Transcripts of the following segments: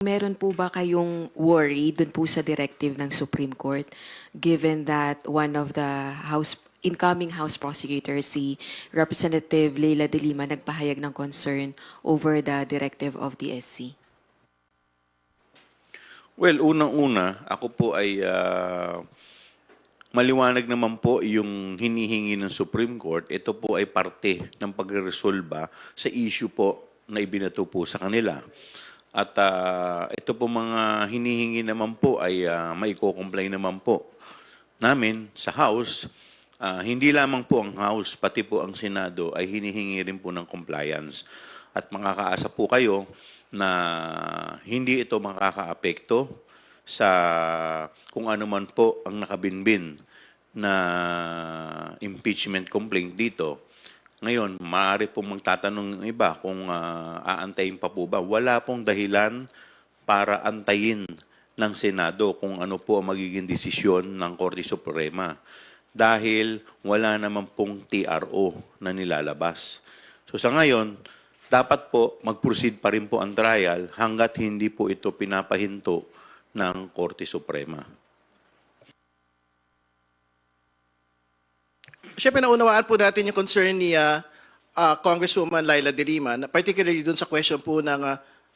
Meron po ba kayong worry dun po sa directive ng Supreme Court given that one of the incoming House prosecutors, si Representative Leila de Lima, nagpahayag ng concern over the directive of the SC? Well, unang-una, ako po ay maliwanag naman po yung hinihingi ng Supreme Court. Ito po ay parte ng pagresolba sa issue po na ibinato po sa kanila. At ito po mga hinihingi naman po ay maiko-comply naman po namin sa House. Hindi lamang po ang House, pati po ang Senado ay hinihingi rin po ng compliance. At makakaasa po kayo na hindi ito makakaapekto sa kung ano man po ang nakabinbin na impeachment complaint dito. Ngayon, maaari pong magtatanong ng iba kung aantayin pa po ba. Wala pong dahilan para antayin ng Senado kung ano po ang magiging desisyon ng Korte Suprema dahil wala naman pong TRO na nilalabas. So sa ngayon, dapat po mag-proceed pa rin po ang trial hanggat hindi po ito pinapahinto ng Korte Suprema. Siyempre, naunawaan po natin yung concern ni Congresswoman Leila de Lima, particularly dun sa question po ng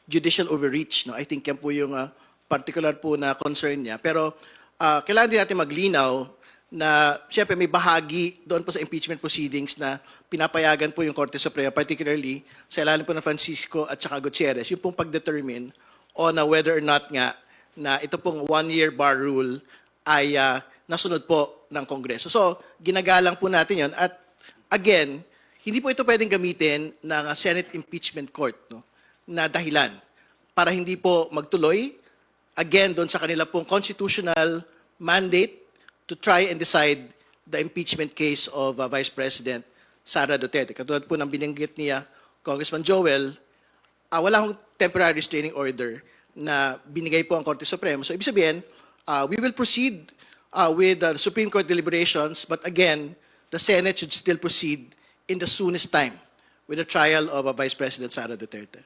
judicial overreach. No? I think yan po yung particular po na concern niya. Pero kailangan din natin maglinaw na siyempre may bahagi doon po sa impeachment proceedings na pinapayagan po yung Korte Suprema, particularly sa ilalim po ng Francisco at saka Gutierrez, yung pong pag-determine on whether or not nga na ito pong one-year bar rule ay nasunod po ng Kongreso. So, ginagalang po natin yon. At again, hindi po ito pwedeng gamitin ng Senate Impeachment Court, no, na dahilan para hindi po magtuloy, again, doon sa kanila pong constitutional mandate to try and decide the impeachment case of Vice President Sara Duterte. Katulad po ng binanggit niya, Congressman Joel, wala akong temporary restraining order na binigay po ang Korte Suprema. So, ibig sabihin, we will proceed with the Supreme Court deliberations, but again, the Senate should still proceed in the soonest time with the trial of Vice President Sara Duterte.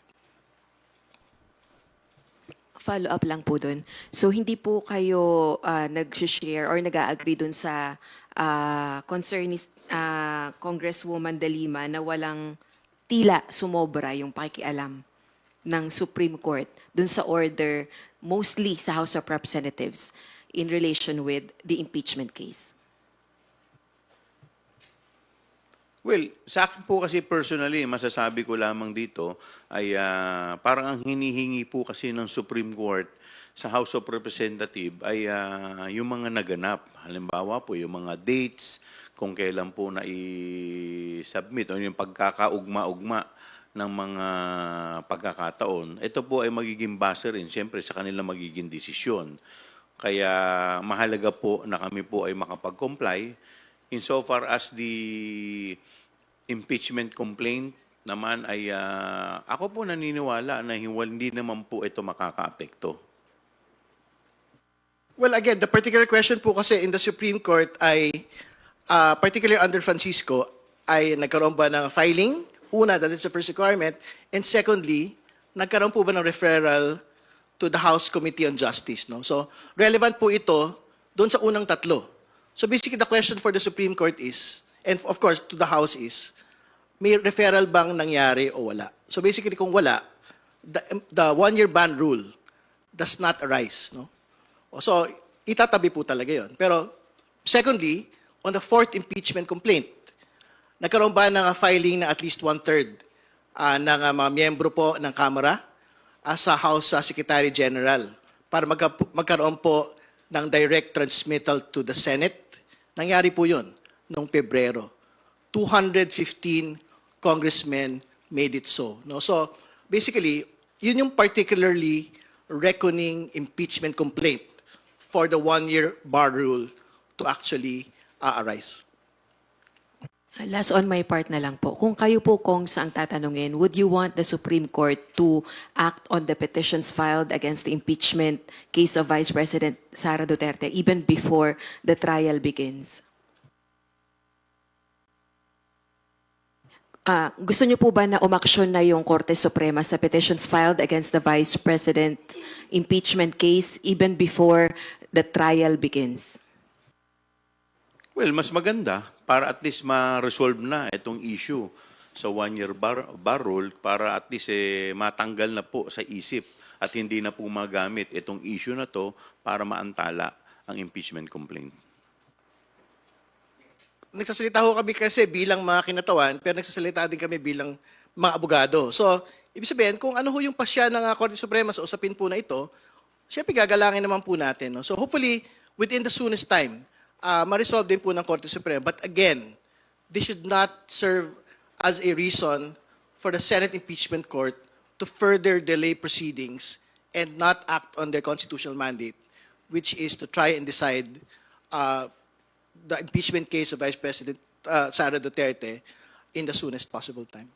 Follow-up lang po dun. So, hindi po kayo nag-share or nag-agree dun sa concern ni Congresswoman de Lima na walang tila sumobra yung pakikialam ng Supreme Court dun sa order, mostly sa House of Representatives, in relation with the impeachment case? Well, sa akin po kasi personally, masasabi ko lamang dito ay parang ang hinihingi po kasi ng Supreme Court sa House of Representatives ay yung mga naganap. Halimbawa po, yung mga dates, kung kailan po na i-submit o yung pagkakaugma-ugma ng mga pagkakataon. Ito po ay magiging base rin, siyempre, sa kanila magiging desisyon. Kaya mahalaga po na kami po ay makapag-comply. Insofar as the impeachment complaint naman ay ako po naniniwala na hindi naman po ito makakaapekto. Well, again, the particular question po kasi in the Supreme Court ay, particularly under Francisco, ay nagkaroon ba ng filing? Una, that is the first requirement. And secondly, nagkaroon po ba ng referral to the House Committee on Justice? No? So, relevant po ito doon sa unang tatlo. So basically, the question for the Supreme Court is, and of course, to the House is, may referral bang nangyari o wala? So basically, kung wala, the one-year ban rule does not arise. No? So, itatabi po talaga yon. Pero, secondly, on the fourth impeachment complaint, nagkaroon ba ng filing na at least one-third ng mga miyembro po ng Kamara sa House Secretary General para magkaroon po ng direct transmittal to the Senate? Nangyari po yun noong Pebrero. 215 congressmen made it so. No? So, basically, yun yung particularly reckoning impeachment complaint for the one-year bar rule to actually arise. Last on my part na lang po. Kung kayo po, Kong, sa ang tatanungin, would you want the Supreme Court to act on the petitions filed against the impeachment case of Vice President Sara Duterte even before the trial begins? Gusto niyo po ba na umaksyon na yung Korte Suprema sa petitions filed against the Vice President impeachment case even before the trial begins? Well, mas maganda para at least ma-resolve na itong issue sa one-year bar rule para at least matanggal na po sa isip at hindi na po magamit itong issue na to para maantala ang impeachment complaint. Nagsasalita ho kami kasi bilang mga kinatawan, pero nagsasalita din kami bilang mga abogado. So, ibig sabihin, kung ano ho yung pasya ng Korte Suprema sa usapin po na ito, syempre gagalangin naman po natin. No? So, hopefully, within the soonest time, ma-resolve din po ng Korte Suprema. But again, this should not serve as a reason for the Senate Impeachment Court to further delay proceedings and not act on their constitutional mandate, which is to try and decide the impeachment case of Vice President Sara Duterte in the soonest possible time.